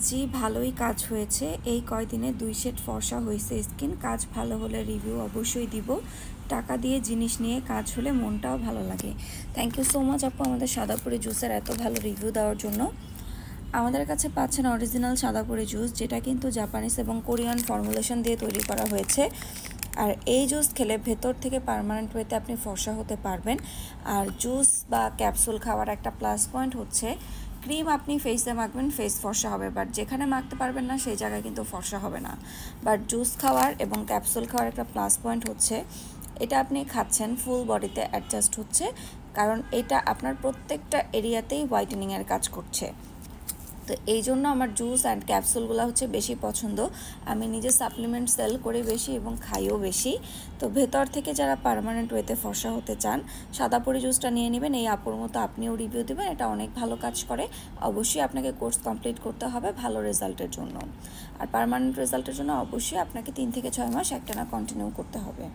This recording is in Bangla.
জি ভালোই কাজ হয়েছে। এই কয়দিনে 2 শেড ফর্সা হয়েছে স্কিন। কাজ ভালো হলে রিভিউ অবশ্যই দিব। টাকা দিয়ে জিনিস নিয়ে কাজ হলে মনটাও ভালো লাগে। থ্যাংক ইউ সো মাচ আপু আমাদের সাদাপুরি জুসের এত ভালো রিভিউ দেওয়ার জন্য। আমাদের কাছে পাচ্ছেন অরিজিনাল সাদাপুরি জুস, যেটা কিন্তু জাপানিজ এবং কোরিয়ান ফর্মুলেশন দিয়ে তৈরি করা হয়েছে। আর এই জুস খেলে ভেতর থেকে পার্মানেন্ট ওয়েতে আপনি ফর্সা হতে পারবেন। আর জুস বা ক্যাপসুল খাওয়ার একটা প্লাস পয়েন্ট হচ্ছে ক্রিম আপনি ফেসে মাখবেন, ফেস ফর্সা হবে, বাট যেখানে মাখতে পারবেন না সেই জায়গায় কিন্তু ফর্সা হবে না। বাট জুস খাওয়ার এবং ক্যাপসুল খাওয়ার একটা প্লাস পয়েন্ট হচ্ছে এটা আপনি খাচ্ছেন ফুল বডিতে অ্যাডজাস্ট হচ্ছে, কারণ এটা আপনার প্রত্যেকটা এরিয়াতেই হোয়াইটেনিংয়ের কাজ করছে। তো এই জন্য আমার জুস অ্যান্ড ক্যাপসুলগুলো হচ্ছে বেশি পছন্দ। আমি নিজে সাপ্লিমেন্ট সেল করে বেশি এবং খাইও বেশি। তো ভেতর থেকে যারা পার্মানেন্ট ওয়েতে ফর্সা হতে চান, সাদাপুরি জুসটা নিয়ে নেবেন। এই আপুর মতো আপনিও রিভিউ দেবেন, এটা অনেক ভালো কাজ করে। অবশ্যই আপনাকে কোর্স কমপ্লিট করতে হবে ভালো রেজাল্টের জন্য। আর পার্মানেন্ট রেজাল্টের জন্য অবশ্যই আপনাকে 3 থেকে 6 মাস একটানা কন্টিনিউ করতে হবে।